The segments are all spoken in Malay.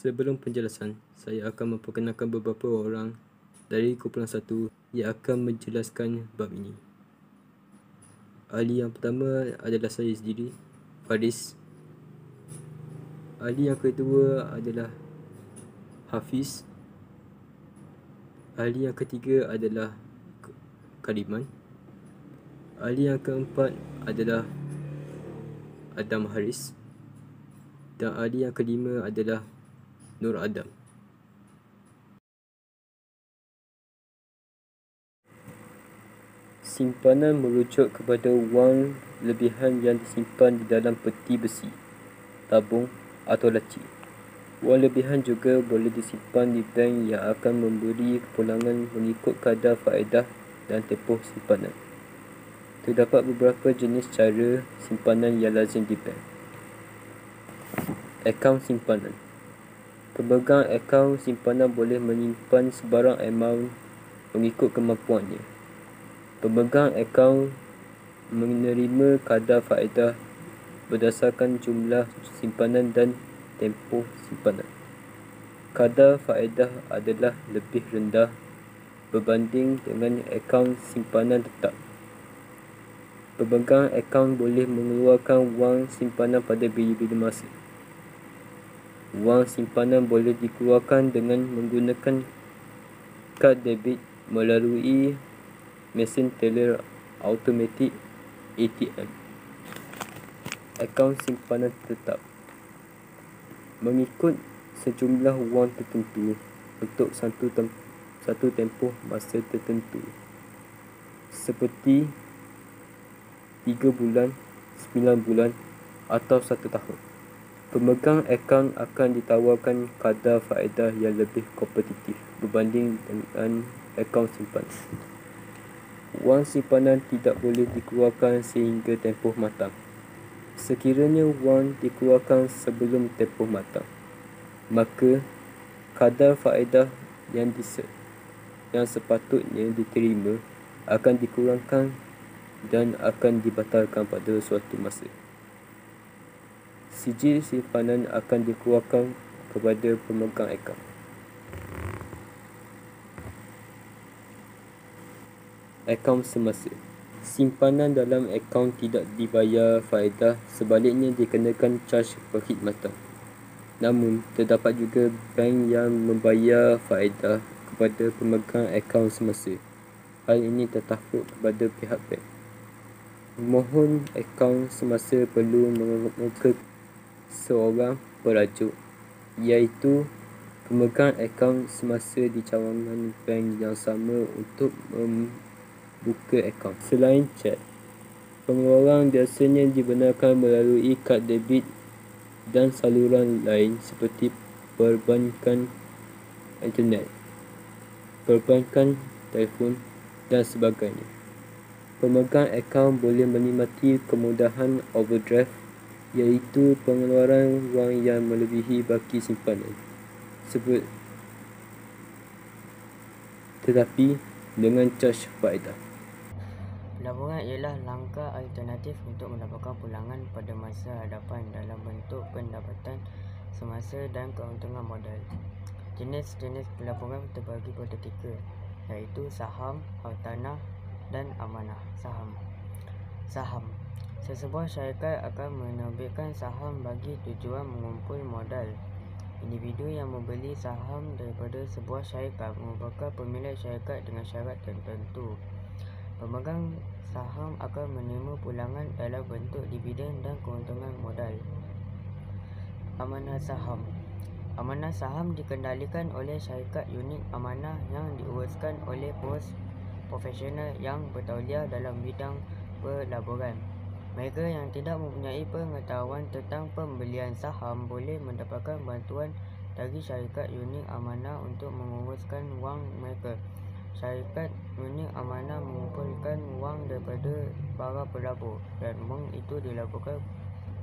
Sebelum penjelasan, saya akan memperkenalkan beberapa orang dari kumpulan 1 yang akan menjelaskan bab ini. Ahli yang pertama adalah saya sendiri, Faris. Ahli yang kedua adalah Hafiz. Ahli yang ketiga adalah Kaliman. Ahli yang keempat adalah Adam Haris. Dan ahli yang kelima adalah Nur Adam. Simpanan merujuk kepada wang lebihan yang disimpan di dalam peti besi, tabung atau laci. Wang lebihan juga boleh disimpan di bank yang akan memberi kepulangan mengikut kadar faedah dan tempoh simpanan. Terdapat beberapa jenis cara simpanan yang lazim di bank. Akaun simpanan. Pemegang akaun simpanan boleh menyimpan sebarang amount mengikut kemampuannya. Pemegang akaun menerima kadar faedah berdasarkan jumlah simpanan dan tempoh simpanan. Kadar faedah adalah lebih rendah berbanding dengan akaun simpanan tetap. Pemegang akaun boleh mengeluarkan wang simpanan pada bila-bila masa. Wang simpanan boleh dikeluarkan dengan menggunakan kad debit melalui mesin teller automatik ATM. Akaun simpanan tetap mengikut sejumlah wang tertentu untuk satu tempoh masa tertentu, seperti 3 bulan, 9 bulan atau 1 tahun. Pemegang akaun akan ditawarkan kadar faedah yang lebih kompetitif berbanding dengan akaun simpanan. Wang simpanan tidak boleh dikeluarkan sehingga tempoh matang. Sekiranya wang dikeluarkan sebelum tempoh matang, maka kadar faedah yang sepatutnya diterima akan dikurangkan dan akan dibatalkan pada suatu masa. Sijil simpanan akan dikeluarkan kepada pemegang akaun. Akaun semasa. Simpanan dalam akaun tidak dibayar faedah, sebaliknya dikenakan caj perkhidmatan. Namun, terdapat juga bank yang membayar faedah kepada pemegang akaun semasa. Hal ini tertakluk kepada pihak bank. Pemohon akaun semasa perlu mengemuka seorang perajuk, iaitu pemegang akaun semasa di cawangan bank yang sama untuk membuka akaun. Selain cek, pengeluaran biasanya dibenarkan melalui kad debit dan saluran lain seperti perbankan internet, perbankan telefon dan sebagainya. Pemegang akaun boleh menikmati kemudahan overdraft, iaitu pengeluaran wang yang melebihi baki simpanan, tetapi dengan caj faedah. Pelaburan ialah langkah alternatif untuk mendapatkan pulangan pada masa hadapan dalam bentuk pendapatan semasa dan keuntungan modal. Jenis-jenis pelaburan terbagi pada 3, iaitu saham, hartanah dan amanah. Saham. Sesebuah syarikat akan menerbitkan saham bagi tujuan mengumpul modal. Individu yang membeli saham daripada sebuah syarikat merupakan pemilik syarikat dengan syarat tertentu. Pemegang saham akan menerima pulangan dalam bentuk dividen dan keuntungan modal. Amanah saham. Amanah saham dikendalikan oleh syarikat unit amanah yang diuruskan oleh pengurus profesional yang bertauliah dalam bidang pelaburan. Mereka yang tidak mempunyai pengetahuan tentang pembelian saham boleh mendapatkan bantuan dari syarikat unit amanah untuk menguruskan wang mereka. Syarikat unit amanah mengumpulkan wang daripada para pelabur, dan wang itu dilaburkan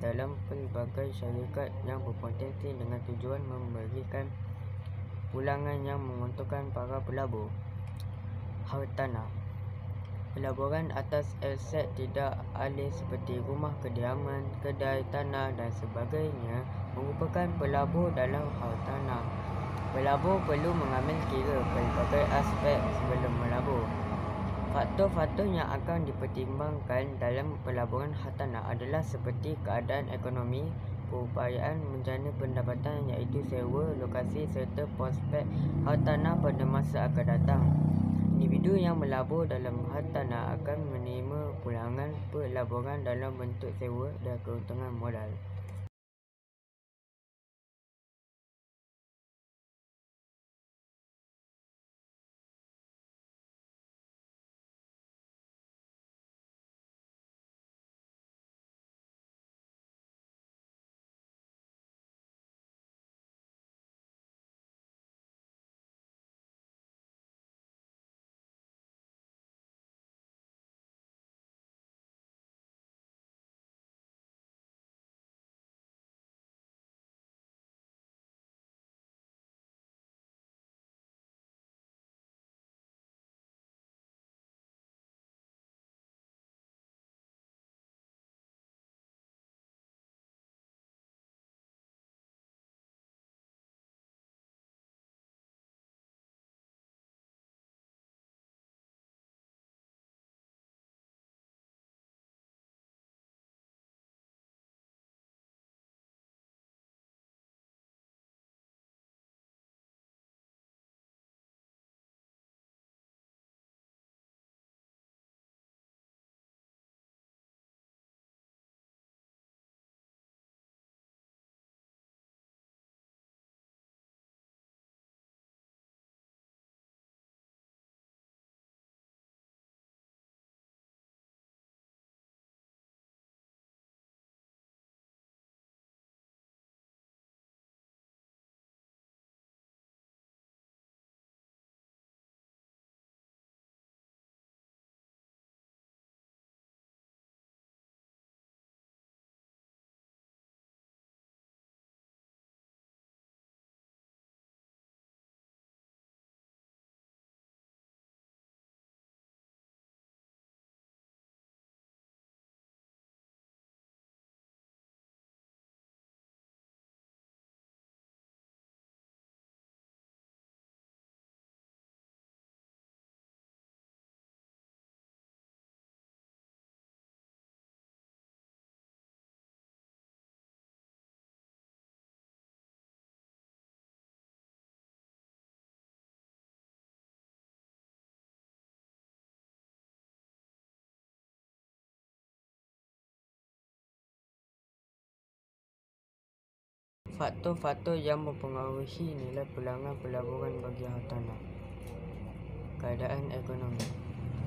dalam pelbagai syarikat yang berpotensi dengan tujuan memberikan pulangan yang menguntungkan para pelabur. Hartanah. Pelaburan atas aset tidak alih seperti rumah kediaman, kedai tanah dan sebagainya merupakan pelabur dalam hartanah. Pelabur perlu mengambil kira pelbagai aspek sebelum melabur. Faktor-faktor yang akan dipertimbangkan dalam pelaburan hartanah adalah seperti keadaan ekonomi, perupayaan menjana pendapatan iaitu sewa, lokasi serta prospek hartanah pada masa akan datang. Individu yang melabur dalam hartanah akan menerima pulangan pelaburan dalam bentuk sewa dan keuntungan modal. Faktor-faktor yang mempengaruhi nilai pulangan pelaburan bagi hartanah. Keadaan ekonomi.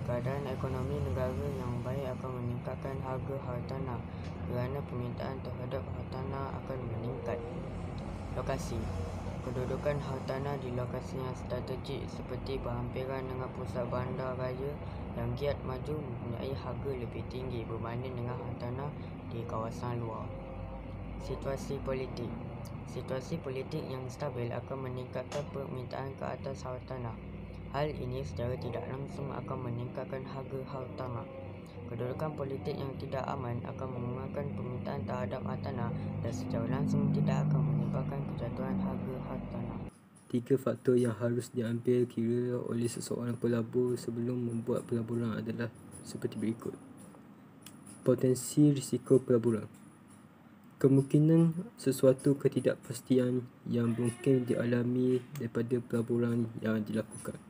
Keadaan ekonomi negara yang baik akan meningkatkan harga hartanah kerana permintaan terhadap hartanah akan meningkat. Lokasi. Kedudukan hartanah di lokasi yang strategik seperti berhampiran dengan pusat bandar raya yang giat maju mempunyai harga lebih tinggi berbanding dengan hartanah di kawasan luar. Situasi politik. Situasi politik yang stabil akan meningkatkan permintaan ke atas hartanah. Hal ini secara tidak langsung akan meningkatkan harga hartanah. Kedudukan politik yang tidak aman akan mengurangkan permintaan terhadap hartanah dan secara langsung tidak akan menyebabkan kejatuhan harga hartanah. 3 faktor yang harus diambil kira oleh seseorang pelabur sebelum membuat pelaburan adalah seperti berikut. Potensi risiko pelaburan. Kemungkinan sesuatu ketidakpastian yang mungkin dialami daripada pelaburan yang dilakukan.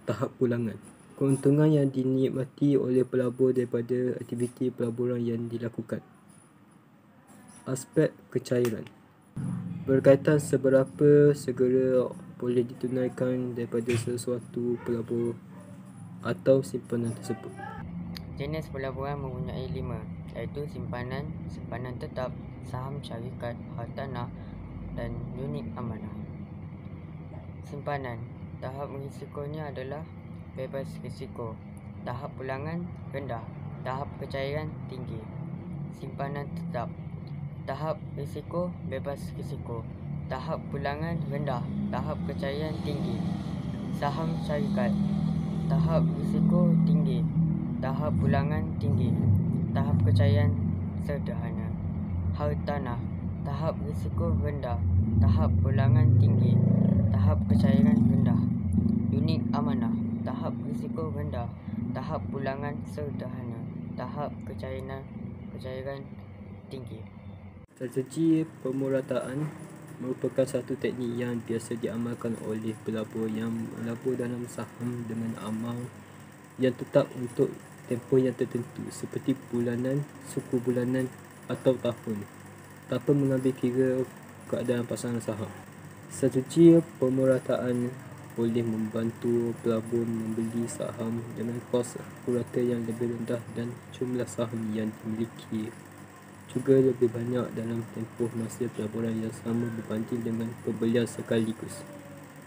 Tahap pulangan. Keuntungan yang dinikmati oleh pelabur daripada aktiviti pelaburan yang dilakukan. Aspek kecairan. Berkaitan seberapa segera boleh ditunaikan daripada sesuatu pelabur atau simpanan tersebut. Jenis pelaburan mempunyai 5, iaitu simpanan, simpanan tetap, saham syarikat, hartanah dan unit amanah. Simpanan. Tahap risikonya adalah bebas risiko. Tahap pulangan rendah. Tahap kecairan tinggi. Simpanan tetap. Tahap risiko bebas risiko. Tahap pulangan rendah. Tahap kecairan tinggi. Saham syarikat. Tahap risiko tinggi. Tahap pulangan tinggi. Tahap kecairan sederhana. Hartanah. tahap risiko rendah, tahap pulangan tinggi, tahap kecairan rendah. Unit amanah, tahap risiko rendah, tahap pulangan sederhana, tahap kecairan tinggi. Strategi pemerataan merupakan satu teknik yang biasa diamalkan oleh pelabur yang melabur dalam saham dengan amal yang tetap untuk tempoh yang tertentu seperti bulanan, suku bulanan atau tahun, tanpa mengambil kira keadaan pasangan saham. Strategi pemerataan boleh membantu pelabur membeli saham dengan kos rata yang lebih rendah dan jumlah saham yang dimiliki juga lebih banyak dalam tempoh masa pelaburan yang sama berbanding dengan pembelian sekaligus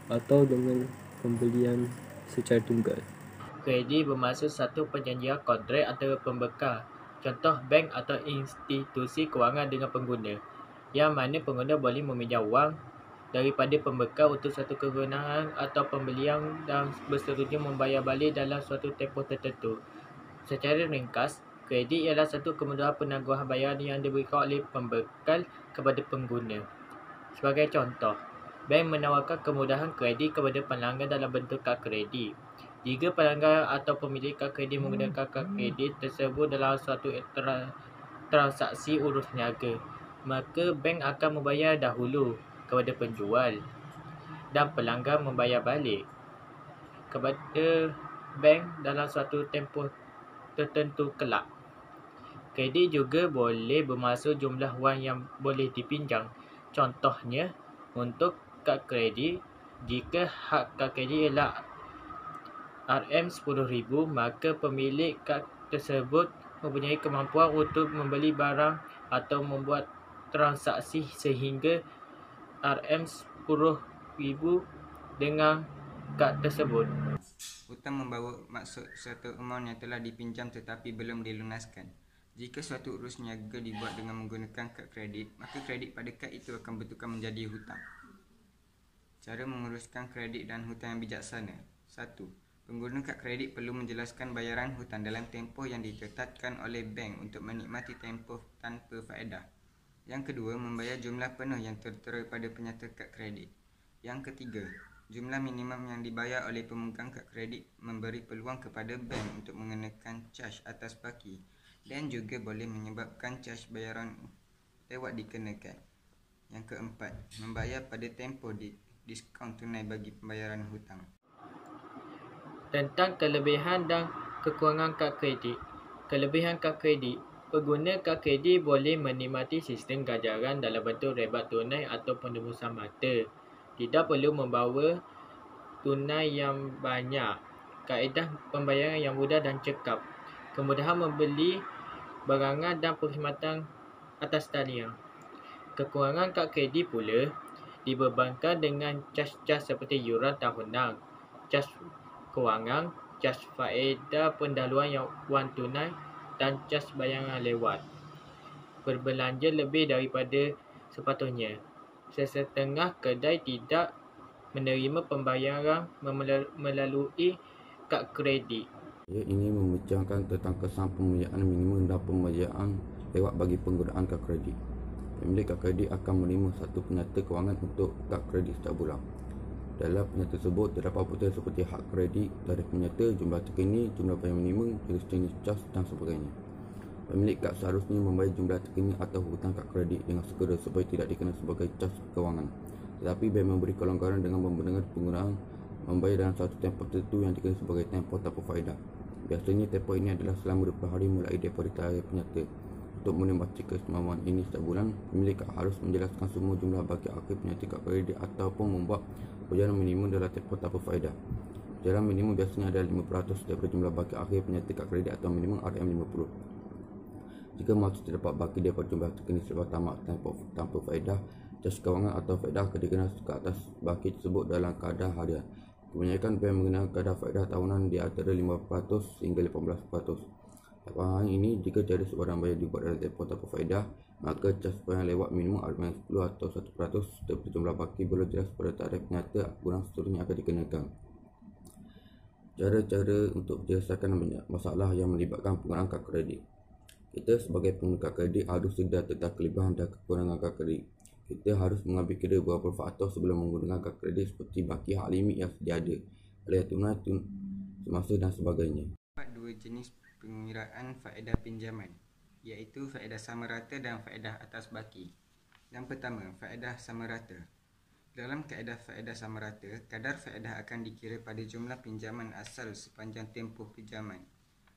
atau dengan pembelian secara tunggal. Kredit bermaksud satu perjanjian kontrak antara pembekal, contoh bank atau institusi kewangan dengan pengguna, yang mana pengguna boleh meminjam wang daripada pembekal untuk satu kegunaan atau pembelian dan bersetuju membayar balik dalam suatu tempoh tertentu. Secara ringkas, kredit ialah satu kemudahan penangguhan bayaran yang diberikan oleh pembekal kepada pengguna. Sebagai contoh, bank menawarkan kemudahan kredit kepada pelanggan dalam bentuk kad kredit. Jika pelanggan atau pemilik kad kredit menggunakan kad kredit tersebut dalam suatu transaksi urus niaga, maka bank akan membayar dahulu kepada penjual dan pelanggan membayar balik kepada bank dalam suatu tempoh tertentu kelak. Kredit juga boleh bermaksud jumlah wang yang boleh dipinjam. Contohnya, untuk kad kredit, jika had kad kredit ialah RM10,000, maka pemilik kad tersebut mempunyai kemampuan untuk membeli barang atau membuat transaksi sehingga RM10,000 dengan kad tersebut. Hutang membawa maksud suatu amount yang telah dipinjam tetapi belum dilunaskan. Jika suatu urus niaga dibuat dengan menggunakan kad kredit, maka kredit pada kad itu akan bertukar menjadi hutang. Cara menguruskan kredit dan hutang yang bijaksana. 1. Pengguna kad kredit perlu menjelaskan bayaran hutang dalam tempoh yang ditetapkan oleh bank untuk menikmati tempoh tanpa faedah. Yang kedua, membayar jumlah penuh yang tertera pada penyata kad kredit. Yang ketiga, jumlah minimum yang dibayar oleh pemegang kad kredit memberi peluang kepada bank untuk mengenakan caj atas baki dan juga boleh menyebabkan caj bayaran lewat dikenakan. Yang keempat, membayar pada tempoh diskaun tunai bagi pembayaran hutang. Tentang kelebihan dan kekurangan kad kredit. Kelebihan kad kredit. Pengguna kad kredit boleh menikmati sistem ganjaran dalam bentuk rebat tunai atau penebusan mata. Tidak perlu membawa tunai yang banyak. Kaedah pembayaran yang mudah dan cekap. Kemudahan membeli barangan dan perkhidmatan atas talian. Kekurangan kad kredit pula dibebankan dengan cas-cas seperti yuran tahunan, cas kewangan, cas faedah pendahuluan yang wang tunai dan cas bayaran lewat. Berbelanja lebih daripada sepatutnya. Sesetengah kedai tidak menerima pembayaran melalui kad kredit. Saya ingin membincangkan tentang kesan pembiayaan minimum dan pembiayaan lewat bagi penggunaan kad kredit. Pemilik kad kredit akan menerima satu penyata kewangan untuk kad kredit setiap bulan. Dalam penyata tersebut terdapat buktian seperti had kredit, tarikh penyata, jumlah terkini, jumlah bayar minimum, jenis cas dan sebagainya. Pemilik kad seharusnya membayar jumlah terkini atau hutang kad kredit dengan segera supaya tidak dikenal sebagai cas kewangan. Tetapi bank memberi kelonggaran dengan membenarkan penggunaan membayar dalam satu tempoh tertentu yang dikenal sebagai tempoh tanpa faedah. Biasanya tempoh ini adalah selama 20 hari mulai daripada tarikh penyata. Untuk menikmati kesemuanya ini setiap bulan, pemilik kad harus menjelaskan semua jumlah baki akhir penyata kad kredit ataupun membuat perjalanan minimum dalam tempoh tanpa faedah. Perjalanan minimum biasanya adalah 5% daripada jumlah baki akhir penyata kad kredit atau minimum RM50. Jika masih terdapat baki daripada jumlah terkini selepas tamat tempoh tanpa faedah, cas kewangan atau faedah akan dikenakan ke atas baki tersebut dalam kadar harian. Kebanyakan bank mengenakan kadar faedah tahunan di antara 5% hingga 18%. Dalam hal ini, jika tiada sebarang bayar dibuat dalam tempoh tanpa faedah, maka cas bayar lewat minimum RM10 atau 1% daripada jumlah baki belum jelas pada tarikh penyata bulan seterusnya akan dikenakan. Cara-cara untuk menyelesaikan masalah yang melibatkan penggunaan kad kredit. Kita sebagai pengguna kredit harus sedar tentang kelebihan dan kekurangan kad kredit. Kita harus mengambil kira beberapa faktor sebelum menggunakan kad kredit seperti baki hak limit yang sedia ada, aliran tunai semasa dan sebagainya. Terdapat dua jenis pengiraan faedah pinjaman, iaitu faedah sama rata dan faedah atas baki. Yang pertama, faedah sama rata. Dalam kaedah faedah sama rata, kadar faedah akan dikira pada jumlah pinjaman asal sepanjang tempoh pinjaman.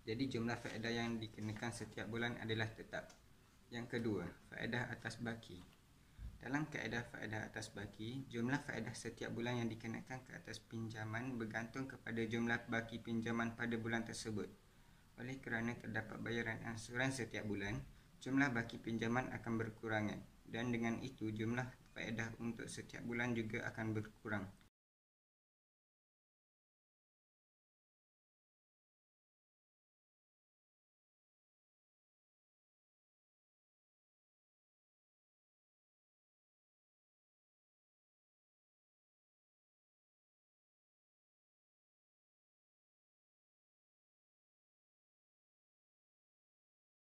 Jadi jumlah faedah yang dikenakan setiap bulan adalah tetap. Yang kedua, faedah atas baki. Dalam kaedah faedah atas baki, jumlah faedah setiap bulan yang dikenakan ke atas pinjaman bergantung kepada jumlah baki pinjaman pada bulan tersebut. Oleh kerana terdapat bayaran ansuran setiap bulan, jumlah baki pinjaman akan berkurangan, dan dengan itu jumlah faedah untuk setiap bulan juga akan berkurang.